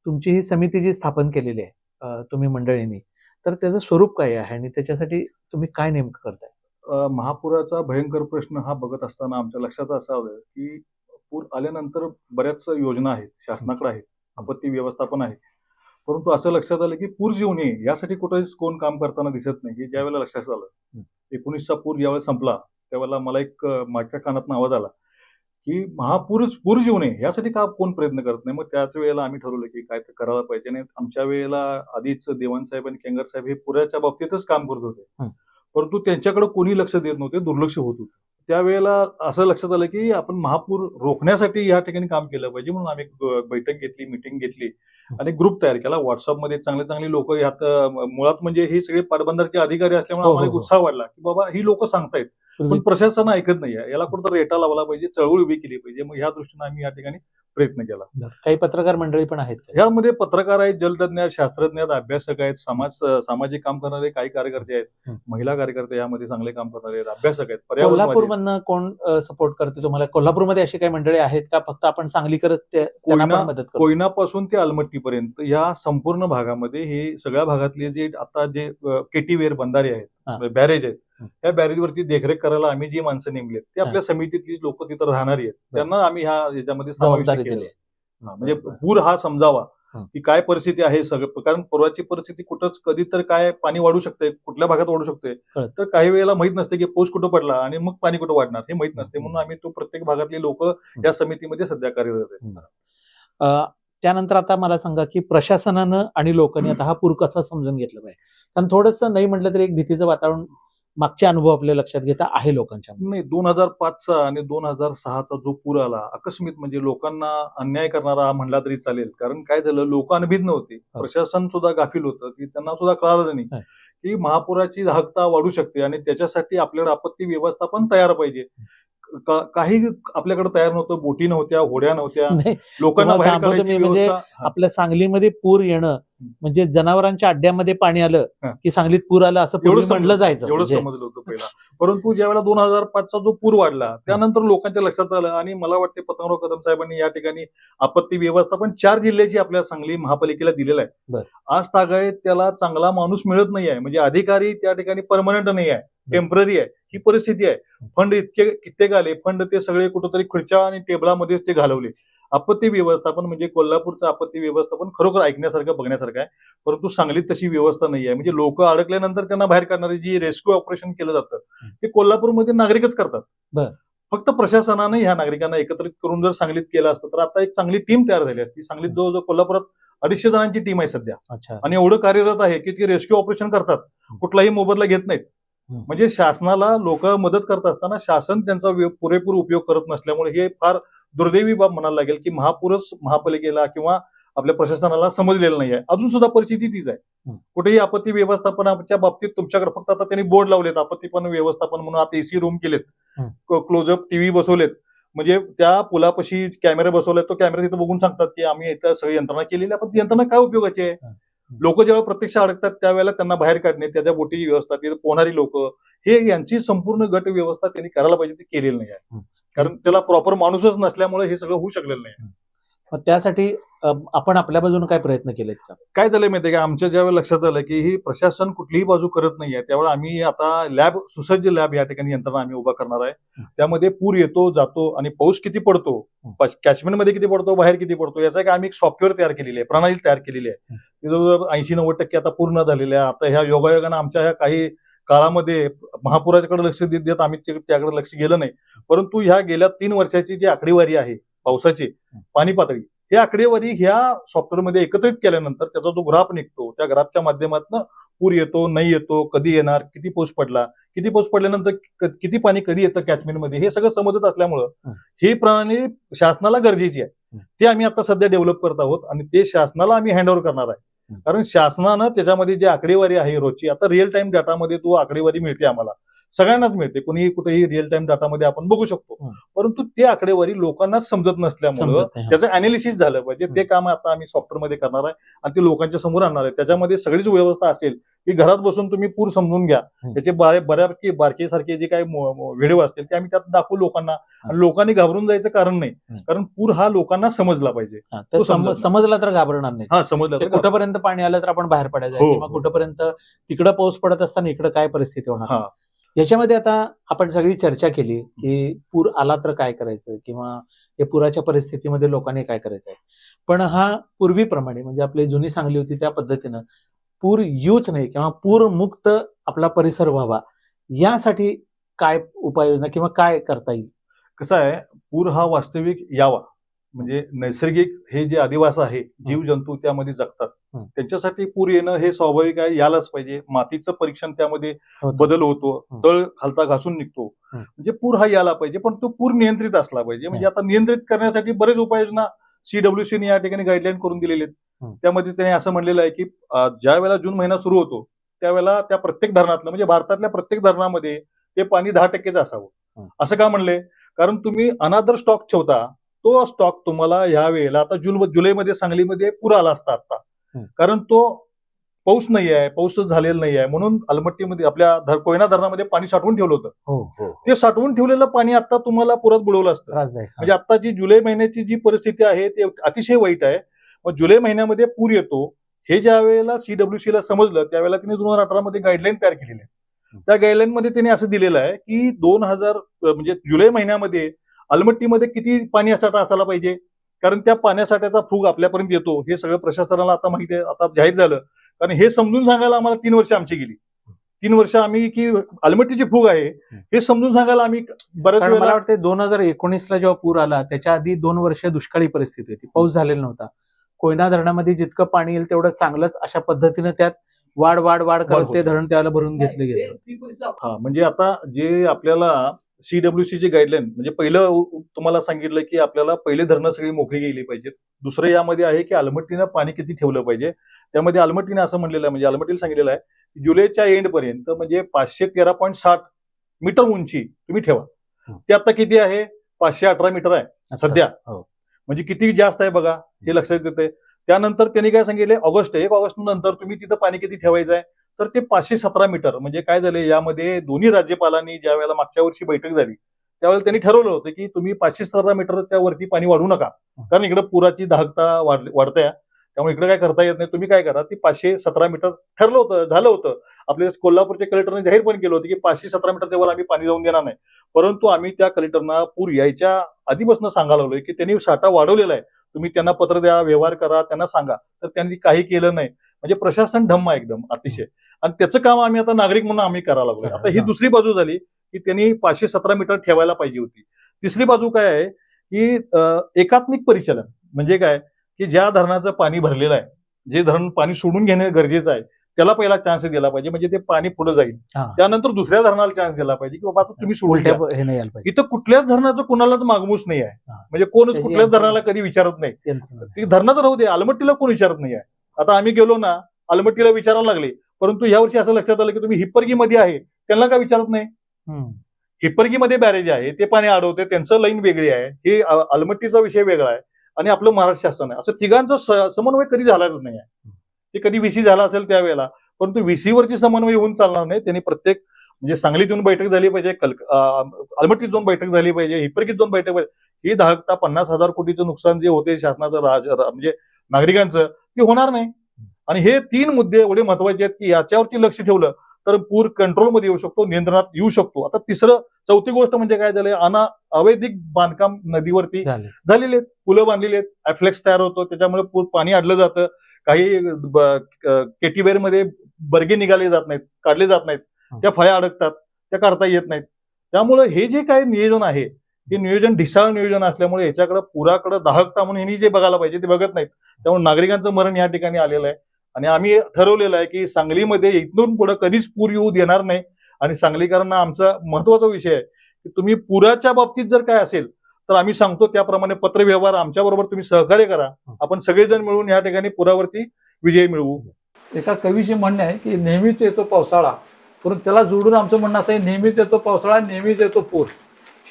तुमची ही समिती जी स्थापन केलेली आहे तुम्ही मंडळींनी, तर त्याचं स्वरूप काय आहे आणि त्याच्यासाठी तुम्ही काय नेमकं करताय? महापुराचा भयंकर प्रश्न हा बघत असताना आमच्या लक्षात असं आलं की पूर आल्यानंतर बऱ्याच योजना आहेत, शासनाकडे आहेत, आपत्ती व्यवस्थापन आहे. परंतु असं लक्षात आलं की पूर येऊ नये यासाठी कुठेच कोण काम करताना दिसत नाही. हे ज्यावेळेला लक्षात आलं, 19चा पूर ज्यावेळेला संपला त्यावेळेला मला एक माझ्या कानातून आवाज आला की पूर येऊ नये यासाठी का कोण प्रयत्न करत नाही. मग त्याच वेळेला आम्ही ठरवलं की काय तर करायला पाहिजे. आणि आमच्या वेळेला आधीच देवानसाहेब आणि केंगर साहेब हे पुराच्या बाबतीतच काम करत होते, परंतु त्यांच्याकडे कोणी लक्ष देत नव्हते, दुर्लक्ष होत होतं. त्यावेळेला असं लक्षात आलं की आपण महापूर रोखण्यासाठी या ठिकाणी काम केलं पाहिजे. म्हणून आम्ही बैठक घेतली, मिटिंग घेतली आणि ग्रुप तयार केला. व्हॉट्सअपमध्ये चांगले चांगले लोक यात, मुळात म्हणजे हे सगळे पाटबंधारचे अधिकारी असल्यामुळे आम्हाला एक उत्साह वाढला की बाबा ही लोक सांगतायत पण प्रशासन ऐकत नाहीये, याला कुठं रेटा लावला पाहिजे, चळवळ उभी केली पाहिजे. मग ह्या दृष्टीने आम्ही या ठिकाणी प्रयत्न केला. काही पत्रकार मंडळी पण आहेत का? यामध्ये पत्रकार आहेत, जलतज्ञ आहेत, शास्त्रज्ञ आहेत, अभ्यासक आहेत, सामाजिक काम करणारे काही कार्यकर्ते आहेत, महिला कार्यकर्ते यामध्ये चांगले काम करणारे आहेत, अभ्यासक आहेत. कोल्हापूरमधनं कोण सपोर्ट करते तुम्हाला? कोल्हापूरमध्ये अशी काही मंडळी आहेत का? फक्त आपण सांगलीकरच त्यांना पण मदत करतो? कोयनापासून ते अलमट्टीपर्यंत या संपूर्ण भागामध्ये हे सगळ्या भागातले जे आता जे केटीवेर बंधारे आहेत, बॅरेज आहेत, त्या बॅरेजवरती देखरेख करायला आम्ही जी माणसं नेमली ते आपल्या समितीतलीच लोक तिथं राहणारी आहेत, त्यांना आम्ही याच्यामध्ये समाविष्ट केलं. म्हणजे पूर हा समजावा की काय परिस्थिती आहे सगळं. कारण पूर्वाची परिस्थिती कुठंच कधी तर काय पाणी वाढू शकते, कुठल्या भागात वाढू शकते, तर काही वेळेला माहित नसते की पाऊस कुठं पडला आणि मग पाणी कुठं वाढणार हे माहित नसते. म्हणून आम्ही तो प्रत्येक भागातली लोक या समितीमध्ये सध्या कार्यरत आहेत. त्यानंतर आता मला सांगा की प्रशासनानं आणि लोकांनी आता हा पूर कसा समजून घेतला पाहिजे? कारण थोडंसं नाही म्हटलं तरी एक भीतीचं वातावरण मागचे अनुभव आपल्या लक्षात घेता आहे लोकांच्या. नाही, 2005चा आणि 2006चा जो पूर आला आकस्मिक, म्हणजे लोकांना अन्याय करणारा म्हणला तरी चालेल. कारण काय झालं, लोक अनभिज्ञ नव्हते, प्रशासन सुद्धा गाफील होतं की त्यांना सुद्धा कळालं नाही की महापुराची दाहकता वाढू शकते आणि त्याच्यासाठी आपल्याकडे आपत्ती व्यवस्थापन तयार पाहिजे. काही आपल्याकडे तयार नव्हतं, बोटी नव्हत्या, होड्या नव्हत्या, लोकांना बाहेर काढायची म्हणजे व्यवस्था. आपल्या सांगलीमध्ये पूर येणं म्हणजे जनावरांच्या अड्ड्यामध्ये पाणी आलं की सांगलीत पूर आलं असं एवढं म्हटलं जायचं, एवढं समजलं होतं पहिला. परंतु ज्यावेळेला 2005चा जो पूर वाढला त्यानंतर लोकांच्या लक्षात आलं आणि मला वाटते पतंगराव कदम साहेबांनी या ठिकाणी आपत्ती व्यवस्थापन 4 जिल्ह्याची आपल्या सांगली महापालिकेला दिलेलं आहे. आज तागायत त्याला चांगला माणूस मिळत नाही आहे, म्हणजे अधिकारी त्या ठिकाणी परमनंट नाही आहे, टेम्पररी आहे, ही परिस्थिती आहे. फंड कित्येक आले, फंड ते सगळे कुठेतरी खुर्च्या आणि टेबलामध्येच ते घालवले. आपत्ती व्यवस्थापन म्हणजे कोल्हापूरचं आपत्ती व्यवस्थापन खरोखर ऐकण्यासारखं, बघण्यासारखं आहे. परंतु सांगलीत तशी व्यवस्था नाही आहे. म्हणजे लोक अडकल्यानंतर त्यांना बाहेर काढणारे जी रेस्क्यू ऑपरेशन केलं जातं ते कोल्हापूरमध्ये नागरिकच करतात. फक्त प्रशासनाने ह्या नागरिकांना एकत्रित करून जर सांगलीत केलं असतं तर आता एक चांगली टीम तयार झाली असती. सांगलीत जवळजवळ कोल्हापुरात 250 जणांची टीम आहे सध्या आणि एवढं कार्यरत आहे की ती रेस्क्यू ऑपरेशन करतात, कुठलाही मोबदला घेत नाहीत. म्हणजे शासनाला लोक मदत करत असताना शासन त्यांचा पुरेपूर उपयोग करत नसल्यामुळे हे फार दुर्दैवी बाब म्हणायला लागेल की महापूरच महापालिकेला किंवा आपल्या प्रशासनाला समजलेलं नाही आहे. अजून सुद्धा परिस्थिती तीच आहे. कुठेही आपत्ती व्यवस्थापनाच्या बाबतीत तुमच्याकडे फक्त आता त्यांनी बोर्ड लावलेत, आपत्तीपण व्यवस्थापन म्हणून आता एसी रूम केलेत, क्लोजअप टीव्ही बसवलेत, म्हणजे त्या पुलापाशी कॅमेरे बसवलेत, तो कॅमेरा तिथे बघून सांगतात की आम्ही इथं सगळी यंत्रणा केलेली आहे. पण ती यंत्रणा काय उपयोगाची आहे? लोक जेव्हा प्रत्यक्ष अडकतात त्यावेळेला त्यांना बाहेर काढणे, त्याच्या बोटीची व्यवस्था, तिथे पोहणारी लोक, हे यांची संपूर्ण गट व्यवस्था त्यांनी करायला पाहिजे, ती केलेली नाही आहे. कारण त्याला प्रॉपर माणूसच नसल्यामुळे हे सगळं होऊ शकलेलं नाही. मग त्यासाठी आपण आपल्या बाजूने काय प्रयत्न केलेत का? काय झालंय माहितीये का, आमच्या ज्यावेळेला लक्षात आलं की ही प्रशासन कुठलीही बाजू करत नाहीये, त्यावेळेला आम्ही आता सुसज्ज लॅब या ठिकाणी यंत्रणा आम्ही उभा करणार आहे. त्यामध्ये पूर येतो जातो आणि पाऊस किती पडतो, कॅचमेंटमध्ये किती पडतो, बाहेर किती पडतो, याचा आम्ही एक सॉफ्टवेअर तयार केलेली आहे, प्रणाली तयार केलेली आहे. जवळजवळ 80-90% आता पूर्ण झालेल्या आहे. आता ह्या योगायोगानं आमच्या ह्या काही काळामध्ये महापुराच्याकडे लक्ष देत आम्ही त्याकडे लक्ष गेलं नाही. परंतु ह्या गेल्या 3 वर्षाची जी आकडेवारी आहे पावसाची पाणी पातळी, ही आकडेवारी ह्या सॉफ्टवेअरमध्ये एकत्रित केल्यानंतर त्याचा जो ग्राफ निघतो, त्या ग्राफच्या माध्यमातून पूर येतो नाही येतो, कधी येणार, किती पाऊस पडला, किती पाऊस पडल्यानंतर किती पाणी कधी येतं कॅचमेंटमध्ये, हे सगळं समजत असल्यामुळं ही प्रणाली शासनाला गरजेची आहे. ते आम्ही आता सध्या डेव्हलप करत आहोत आणि ते शासनाला आम्ही हँडओव्हर करणार आहे. कारण शासनानं त्याच्यामध्ये जी आकडेवारी आहे रोजची, आता रिअल टाइम डाटामध्ये तो आकडेवारी मिळते, आम्हाला सगळ्यांनाच मिळते, कोणीही कुठेही रिअल टाइम डाटामध्ये आपण बघू शकतो. परंतु ते आकडेवारी लोकांनाच समजत नसल्यामुळं त्याचं अनालिसिस झालं पाहिजे. ते काम आता आम्ही सॉफ्टवेअरमध्ये करणार आहे आणि ते लोकांच्या समोर आणणार आहे. त्याच्यामध्ये सगळीच व्यवस्था असेल की घरात बसून तुम्ही पूर समजून घ्या, त्याचे बऱ्यापैकी बारके सारखे जे काही व्हिडिओ असतील ते आम्ही त्यात दाखवू लोकांना. आणि लोकांनी घाबरून जायचं कारण नाही, कारण पूर हा लोकांना समजला पाहिजे. समजला तर घाबरणार नाही. हा, समजला तर कुठपर्यंत पाणी आलं तर आपण बाहेर पडायचं किंवा कुठपर्यंत तिकडं पाऊस पडत असताना इकडं काय परिस्थिती होणार. याच्यामध्ये आता आपण सगळी चर्चा केली की पूर आला तर काय करायचं किंवा या पुराच्या परिस्थितीमध्ये लोकांनी काय करायचं आहे. पण हा पूर्वीप्रमाणे म्हणजे आपली जुनी सांगली होती त्या पद्धतीनं पूर येऊच नाही किंवा पूरमुक्त आपला परिसर व्हावा, यासाठी काय उपाययोजना किंवा काय करता येईल? कसं आहे, पूर हा वास्तविक यावा म्हणजे नैसर्गिक हे जे अधिवास आहे, जीवजंतू त्यामध्ये जगतात, त्यांच्यासाठी पूर येणं हे स्वाभाविक आहे, यायलाच पाहिजे. मातीचं परीक्षण त्यामध्ये बदल होतो, तळ खालता घासून निघतो, म्हणजे पूर हा यायला पाहिजे. पण तो पूर नियंत्रित असला पाहिजे. म्हणजे आता नियंत्रित करण्यासाठी बरेच उपाययोजना CWCने या ठिकाणी गाईडलाईन करून दिलेले आहेत. त्यामध्ये त्याने असं म्हणलेलं आहे की ज्या वेळेला जून महिना सुरू होतो त्यावेळेला त्या प्रत्येक धरणातलं म्हणजे भारतातल्या प्रत्येक धरणामध्ये ते पाणी 10% असावं. असं का म्हणले, कारण तुम्ही अनादर स्टॉक ठेवता, तो स्टॉक तुम्हाला या वेळेला आता जुलैमध्ये सांगलीमध्ये पूर आला असता आता, कारण तो पाऊस नाही आहे, पाऊसच झालेला नाही आहे, म्हणून अलमट्टीमध्ये आपल्या कोयना धरणामध्ये पाणी साठवून ठेवलं होतं. ते साठवून ठेवलेलं पाणी आता तुम्हाला पुरात बुडवलं असतं. म्हणजे आता जी जुलै महिन्याची जी परिस्थिती आहे ते अतिशय वाईट आहे. मग जुलै महिन्यामध्ये पूर येतो हे ज्या वेळेला CWC ला समजलं त्यावेळेला तिने 2018 मध्ये गाईडलाईन तयार केलेली आहे. त्या गाईडलाईन मध्ये त्यांनी असं दिलेलं आहे की 2000 म्हणजे जुलै महिन्यामध्ये अलमट्टीमध्ये किती पाणी साठा असायला पाहिजे, कारण त्या पाण्यासाठ्याचा फूग आपल्यापर्यंत येतो हे सगळं प्रशासनाला आता माहिती आहे, आता जाहीर झालं. कारण हे समजून सांगायला आम्हाला 3 वर्ष आमची गेली. 3 वर्ष आम्ही की अलमट्टीची फूग आहे हे समजून सांगायला आम्ही बऱ्याच वेळेला. मला वाटतं 2019ला जेव्हा पूर आला त्याच्या आधी 2 वर्ष दुष्काळी परिस्थिती होती, पाऊस झालेला नव्हता. कोयना धरणामध्ये जितकं पाणी येईल तेवढं चांगलंच, अशा पद्धतीनं त्यात वाढ करत ते धरण त्याला भरून घेतलं गेलं. हा, म्हणजे आता जे आपल्याला CWC ची गाईडलाईन म्हणजे पहिलं तुम्हाला सांगितलं की आपल्याला पहिले धरणं सगळी मोकळी गेली पाहिजेत. दुसरं यामध्ये आहे की अलमट्टीनं पाणी किती ठेवलं पाहिजे. त्यामध्ये अलमट्टीनं असं म्हणलेलं आहे, म्हणजे अलमट्टीला सांगितलेलं आहे की जुलैच्या एंड पर्यंत म्हणजे 513.7 मीटर उंची तुम्ही ठेवा. ते आता किती आहे, 518 मीटर आहे सध्या. म्हणजे किती जास्त आहे बघा, हे लक्षात येते. त्यानंतर त्यांनी काय सांगितले, 1 ऑगस्ट नंतर तुम्ही तिथं पाणी किती ठेवायचं आहे, तर ते 517 मीटर. म्हणजे काय झाले, यामध्ये दोन्ही राज्यपालांनी ज्या वेळेला मागच्या वर्षी बैठक झाली त्यावेळेला त्यांनी ठरवलं होतं की तुम्ही 517 मीटरच्या वरती पाणी वाढवू नका, कारण इकडे पुराची दाहकता वाढते, त्यामुळे इकडे काय करता येत नाही. तुम्ही काय करा, ती 517 मीटर ठरलं होतं, झालं होतं. आपल्या कोल्हापूरच्या कलेक्टरने जाहीर पण केलं होतं की 517 मीटर तेव्हा आम्ही पाणी जाऊन देणार नाही. परंतु आम्ही त्या कलेक्टरना पूर यायच्या आधीपासून सांगायला लागलोय की त्यांनी साठा वाढवलेला आहे, तुम्ही त्यांना पत्र द्या, व्यवहार करा, त्यांना सांगा. तर त्यांनी काही केलं नाही. म्हणजे प्रशासन ढम्म आहे एकदम अतिशय. आणि त्याचं काम आम्ही आता नागरिक म्हणून आम्ही करायला लागलोय. आता ही दुसरी बाजू झाली की त्यांनी 517 मीटर ठेवायला पाहिजे होती. तिसरी बाजू काय आहे की एकात्मिक परिचालन म्हणजे काय, की ज्या धरणाचं पाणी भरलेलं आहे, जे धरण पाणी सोडून घेणे गरजेचं आहे त्याला पहिला चान्स दिला पाहिजे, म्हणजे ते पाणी पुढे जाईल. त्यानंतर दुसऱ्या धरणाला चान्स दिला पाहिजे की बाबा तुम्ही सोडून द्या. इथं कुठल्याच धरणाचं कुणालाच मागमूस नाही आहे, म्हणजे कोणच कुठल्याच धरणाला कधी विचारत नाही. ती धरणाचं राहू दे, अलमट्टीला कोण विचारत नाही आहे. आता आम्ही गेलो ना अलमट्टीला विचारायला लागले, परंतु यावर्षी असं लक्षात आलं की तुम्ही हिप्परगीमध्ये आहे त्यांना का विचारत नाही. हिप्परगीमध्ये बॅरेज आहे, ते पाणी अडवते, त्यांचं लाईन वेगळी आहे, हे अलमट्टीचा विषय वेगळा आहे आणि आपलं महाराष्ट्र शासन आहे. असं तिघांचा समन्वय कधी झालाच नाही आहे. ते कधी VC झाला असेल त्यावेळेला, परंतु VC वरची समन्वय होऊन चालणार नाही. त्यांनी प्रत्येक म्हणजे सांगलीत येऊन बैठक झाली पाहिजे, अलमट्टीत जाऊन बैठक झाली पाहिजे, हिप्परगीत जाऊन बैठक पाहिजे. ही दाहकता 50,000 कोटीचं नुकसान जे होते शासनाचं म्हणजे नागरिकांचं ते होणार नाही. आणि हे 3 मुद्दे एवढे महत्वाचे आहेत की याच्यावरती लक्ष ठेवलं तर पूर कंट्रोलमध्ये येऊ शकतो, नियंत्रणात येऊ शकतो. आता चौथी गोष्ट म्हणजे काय झालंय, अवैधिक बांधकाम नदीवरती झालेले आहेत, पुलं बांधलेली आहेत, ॲफ्लेक्स तयार होतो, त्याच्यामुळे पाणी अडलं जातं. काही केटीवेअर मध्ये बर्गे निघाले जात नाहीत, काढले जात नाहीत, त्या फळ्या अडकतात, त्या काढता येत नाहीत. त्यामुळे हे जे काही नियोजन आहे हे नियोजन ढिसाळ नियोजन असल्यामुळे याच्याकडे पुराकडे दाहकता म्हणून ह्यांनी जे बघायला पाहिजे ते बघत नाहीत. त्यामुळे नागरिकांचं मरण या ठिकाणी आलेलं आहे. आणि आम्ही ठरवलेलं आहे की सांगलीमध्ये इथून पुढे कधीच पूर येऊ देणार नाही. आणि सांगलीकरांना आमचा महत्वाचा विषय आहे की तुम्ही पुराच्या बाबतीत जर काय असेल तर आम्ही सांगतो त्याप्रमाणे पत्रव्यवहार आमच्या बरोबर तुम्ही सहकार्य करा. आपण सगळेजण मिळून या ठिकाणी पुरावरती विजय मिळवू. एका कवीचे म्हणणे आहे की नेहमीच येतो पावसाळा, परंतु त्याला जोडून आमचं म्हणणं असं आहे, नेहमीच येतो पावसाळा, नेहमीच येतो पूर.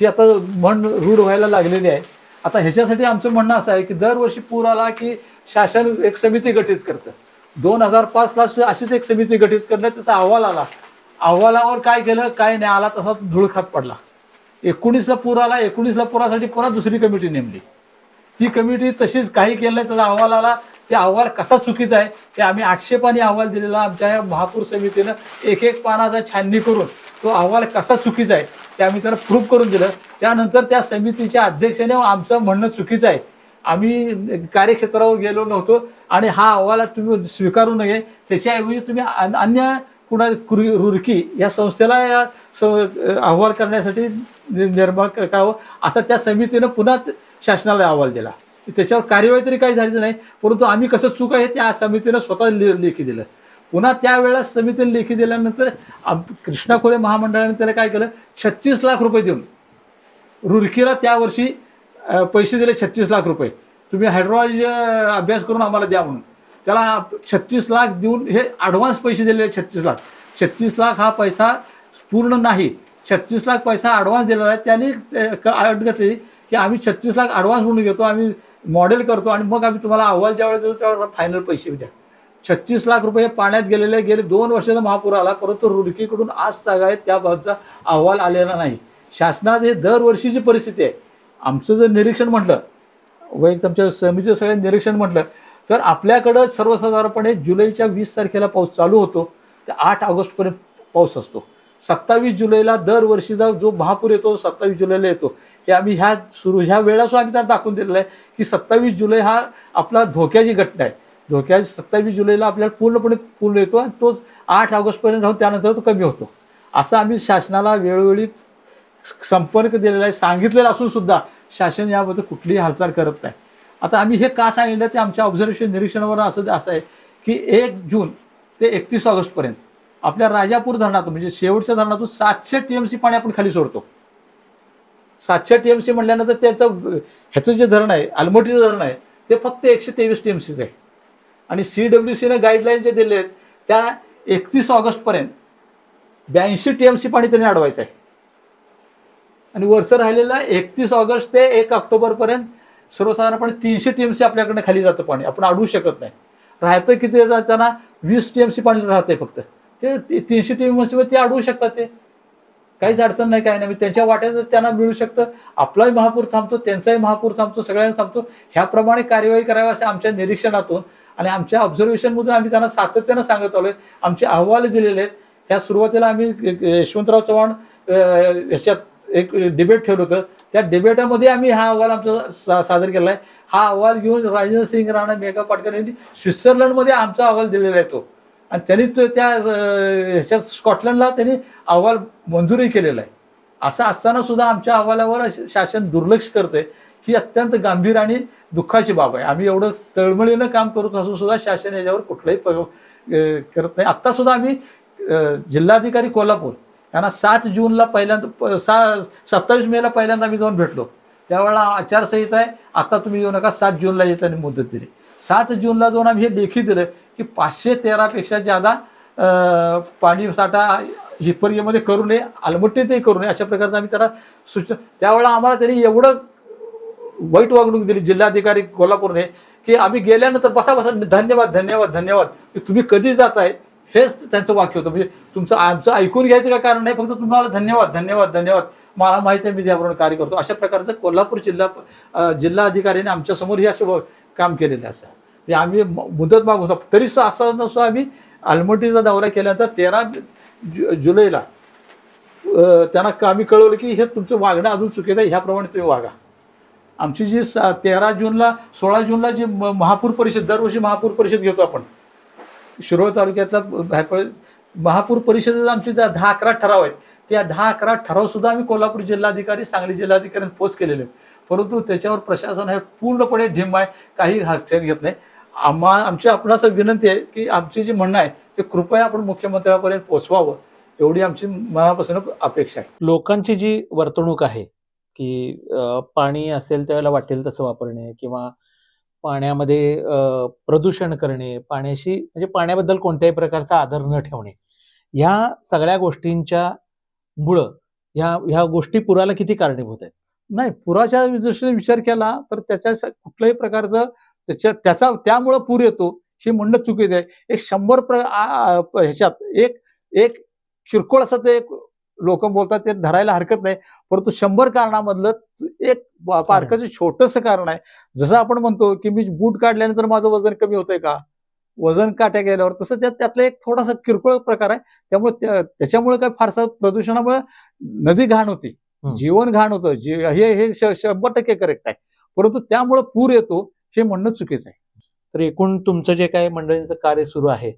ही आता म्हण रूढ व्हायला लागलेली आहे. आता ह्याच्यासाठी आमचं म्हणणं असं आहे की दरवर्षी पूर आला की शासन एक समिती गठीत करतं. 2005ला अशीच एक समिती गठीत करण्यात त्याचा अहवाल आला. अहवालावर काय केलं, काय नाही, आला तसा धूळ खात पडला. 19ला पूर आला. 19ला पुरासाठी पुन्हा दुसरी कमिटी नेमली. ती कमिटी तशीच काही केलं नाही, त्याचा अहवाल आला. ते अहवाल कसा चुकीचा आहे ते आम्ही 800 पानी अहवाल दिलेला आमच्या या महापूर समितीनं एक पानाचा छाननी करून तो अहवाल कसा चुकीचा आहे ते आम्ही त्याला प्रूव्ह करून दिलं. त्यानंतर त्या समितीच्या अध्यक्षाने आमचं म्हणणं चुकीचं आहे, आम्ही कार्यक्षेत्रावर गेलो नव्हतो आणि हा अहवाल तुम्ही स्वीकारू नये, त्याच्याऐवजी तुम्ही अन्य कुणा रुरकी या संस्थेला या अहवाल करण्यासाठी निर्माण करावं असं त्या समितीनं पुन्हा शासनाला अहवाल दिला. त्याच्यावर कार्यवाही तरी काही झाली नाही, परंतु आम्ही कसं चूक आहे त्या समितीनं स्वतः लेखी दिलं. पुन्हा त्यावेळेला समितीने लेखी दिल्यानंतर कृष्णा खोरे महामंडळाने त्याला काय केलं, 36 लाख रुपये देऊन रुरकीला त्यावर्षी पैसे दिले. 36 लाख रुपये तुम्ही हायड्रोलॉजी अभ्यास करून आम्हाला द्या म्हणून त्याला 36 लाख देऊन हे ॲडव्हान्स पैसे दिलेले. 36 लाख हा पैसा पूर्ण नाही, 36 लाख पैसा ॲडव्हान्स दिलेला आहे. त्यांनी अट घातली की आम्ही 36 लाख ॲडव्हान्स म्हणून घेतो, आम्ही मॉडेल करतो आणि मग आम्ही तुम्हाला अहवाल ज्यावेळेस देतो त्यावेळेला फायनल पैसे द्या. 36 लाख रुपये पाण्यात गेलेले. गेले 2 वर्षाचा महापूर आला, परंतु रुरकीकडून आज तागायत त्याबाबतचा अहवाल आलेला नाही. शासनाचं हे दरवर्षीची परिस्थिती आहे. आमचं जर निरीक्षण म्हटलं, वैयक्तिक आमच्या समितीचं सगळं निरीक्षण म्हटलं तर आपल्याकडं सर्वसाधारणपणे जुलैच्या 20 तारखेला पाऊस चालू होतो ते 8 ऑगस्टपर्यंत पाऊस असतो. 27 जुलैला दरवर्षीचा जो महापूर येतो 27 जुलैला येतो. हे आम्ही ह्या वेळासुद्धा आम्ही त्यात दाखवून दिलेलं आहे की 27 जुलै हा आपला धोक्याची घटना आहे. धोक्याची 27 जुलैला आपल्याला पूर्णपणे पूर्ण येतो आणि तोच 8 ऑगस्टपर्यंत राहून त्यानंतर तो कमी होतो. असं आम्ही शासनाला वेळोवेळी संपर्क दिलेला आहे. सांगितलेलं असून सुद्धा शासन याबद्दल कुठलीही हालचाल करत नाही. आता आम्ही हे का सांगितलं ते आमच्या ऑब्झर्वेशन निरीक्षणावर असं आहे की 1 जून ते 31 ऑगस्टपर्यंत आपल्या राजापूर धरणातून म्हणजे शेवटच्या धरणातून 700 TMC पाणी आपण खाली सोडतो. 700 TMC म्हटल्यानंतर ह्याचं जे धरण आहे आलमटीचं धरण आहे ते फक्त 123 TMCचं आहे. आणि CWCने गाईडलाईन जे दिले आहेत त्या 31 ऑगस्टपर्यंत 82 TMC पाणी त्यांनी अडवायचं आहे. आणि वरचं राहिलेलं 31 ऑगस्ट ते 1 ऑक्टोबरपर्यंत सर्वसाधारणपणे 300 TMC आपल्याकडनं खाली जातं पाणी, आपण अडवू शकत नाही. राहतं किती त्यांना 20 TMC पाणी राहतंय फक्त, ते 300 TMC ते अडवू शकतात. ते काहीच अडचण नाही, काही नाही. त्यांच्या वाट्याचं त्यांना मिळू शकतं. आपलाही महापूर थांबतो, त्यांचाही महापूर थांबतो, सगळ्यांना थांबतो. ह्याप्रमाणे कार्यवाही करावी असं आमच्या निरीक्षणातून आणि आमच्या ऑब्झर्वेशनमधून आम्ही त्यांना सातत्यानं सांगत आलोय. आमचे अहवाल दिलेले आहेत. ह्या सुरुवातीला आम्ही यशवंतराव चव्हाण ह्याच्यात एक डिबेट ठेवलं होतं, त्या डिबेटामध्ये आम्ही हा अहवाल आमचा सादर केला आहे. हा अहवाल घेऊन राजेंद्र सिंग राणा, मेघा पाटकर यांनी स्वित्झर्लंडमध्ये आमचा अहवाल दिलेला आहे तो, आणि त्यांनी त्या ह्याच्यात स्कॉटलंडला त्यांनी अहवाल मंजुरी केलेला आहे. असं असताना सुद्धा आमच्या अहवालावर शासन दुर्लक्ष करतंय, ही अत्यंत गंभीर आणि दुःखाची बाब आहे. आम्ही एवढं तळमळीनं काम करत असून सुद्धा शासन याच्यावर कुठलाही करत नाही. आत्ता सुद्धा आम्ही जिल्हाधिकारी कोल्हापूर यांना 7 जूनला पहिल्यांदा 27 मेला पहिल्यांदा आम्ही जाऊन भेटलो. त्यावेळेला आचारसंहिता आहे, आता तुम्ही येऊ नका, 7 जूनला येताना मुदत दिली. 7 जूनला जाऊन आम्ही हे लेखी दिलं की 513पेक्षा जादा पाणी साठा हिप्परगेमध्ये करू नये, आलमट्टीतही करू नये, अशा प्रकारचं आम्ही त्याला सूचना. त्यावेळेला आम्हाला त्यांनी एवढं वाईट वागणूक दिली जिल्हाधिकारी कोल्हापूरने की आम्ही गेल्यानंतर बसा धन्यवाद धन्यवाद धन्यवाद, की तुम्ही कधी जाताय हेच त्यांचं वाक्य होतं. म्हणजे तुमचं आमचं ऐकून घ्यायचं का कारण नाही, फक्त तुम्हाला धन्यवाद धन्यवाद धन्यवाद. मला माहिती आहे मी त्याप्रमाणे कार्य करतो. अशा प्रकारचं कोल्हापूर जिल्हा अधिकाऱ्याने आमच्या समोर हे असं काम केलेलं असं. म्हणजे आम्ही मुदत मागू शकतो. तरी असं नसतो आम्ही आलमट्टीचा दौरा केल्यानंतर 13 जुलैला त्यांना आम्ही कळवलं की हे तुमचं वागणं अजून चुकीचं आहे, ह्याप्रमाणे तुम्ही वागा. आमची जी 13 जूनला 16 जूनला जी महापूर परिषद, दरवर्षी महापूर परिषद घेतो आपण शिरोळ तालुक्यातला महापूर परिषदेत आमचे 10-11 ठराव आहेत. त्या 10-11 ठराव सुद्धा आम्ही कोल्हापूर जिल्हाधिकारी, सांगली जिल्हाधिकाऱ्यांनी पोस्ट केलेले आहेत. परंतु त्याच्यावर प्रशासन हे पूर्णपणे ढिम्म आहे, काही हस्तक्षेप घेत नाही. आमची आपणास विनंती आहे की आमची जी म्हणणं आहे ते कृपया आपण मुख्यमंत्र्यांपर्यंत पोहोचवावं, एवढी आमची मनापासून अपेक्षा आहे. लोकांची जी वर्तणूक आहे की पाणी असेल त्यावेळेला वाटेल तसं वापरणे किंवा पाण्यामध्ये प्रदूषण करणे, पाण्याशी म्हणजे पाण्याबद्दल कोणत्याही प्रकारचा आदर न ठेवणे, ह्या सगळ्या गोष्टींच्या मुळं ह्या गोष्टी पुराला किती कारणीभूत आहेत? नाही, पुराच्या दृष्टीने विचार केला तर त्याच्या कुठल्याही प्रकारचं त्यामुळं पूर येतो हे म्हणणं चुकीचं आहे. एक 100 ह्याच्यात एक किरकोळ असं ते लोक बोलतात ते धरायला हरकत नाही, परंतु 100 कारणामधलं एक पारकाचं छोटंसं कारण आहे. जसं आपण म्हणतो की मी बूट काढल्यानंतर माझं वजन कमी होतंय का, वजन काट्या गेल्यावर, तसं त्यातला एक थोडासा किरकोळ प्रकार आहे. त्यामुळे त्याच्यामुळे काय फारसा प्रदूषणामुळे नदी घाण होती, जीवन घाण होतं, हे 100% करेक्ट आहे. परंतु त्यामुळे पूर येतो हे म्हणणं चुकीचं आहे. तर एकूण तुमचं जे काही मंडळींचं कार्य सुरू आहे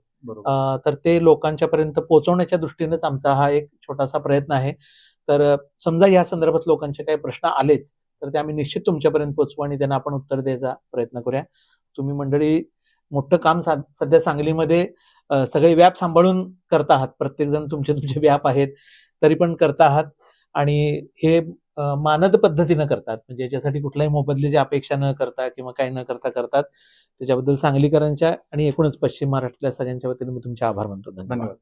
तर ते लोकांच्या पर्यंत पोहोचवण्याच्या दृष्टीनेच आमचा हा एक छोटासा प्रयत्न आहे. तर समजा या संदर्भात लोकांचे काही प्रश्न आलेच तर ते आम्ही निश्चित तुमच्यापर्यंत पोहोचवू आणि त्यांना आपण उत्तर द्यायचा प्रयत्न करूया. तुम्ही मंडळी मोठं काम सध्या सांगलीमध्ये सगळे व्याप सांभाळून करता आहात. प्रत्येक जण तुमचे व्याप आहेत तरी पण करता आहात आणि हे मानद पद्धतीनं करतात. म्हणजे याच्यासाठी कुठल्याही मोबदल्याची अपेक्षा न करता किंवा काही न करता करतात. त्याच्याबद्दल सांगलीकरांच्या आणि एकूणच पश्चिम महाराष्ट्रातल्या सगळ्यांच्या वतीने मी तुमचे आभार मानतो. धन्यवाद.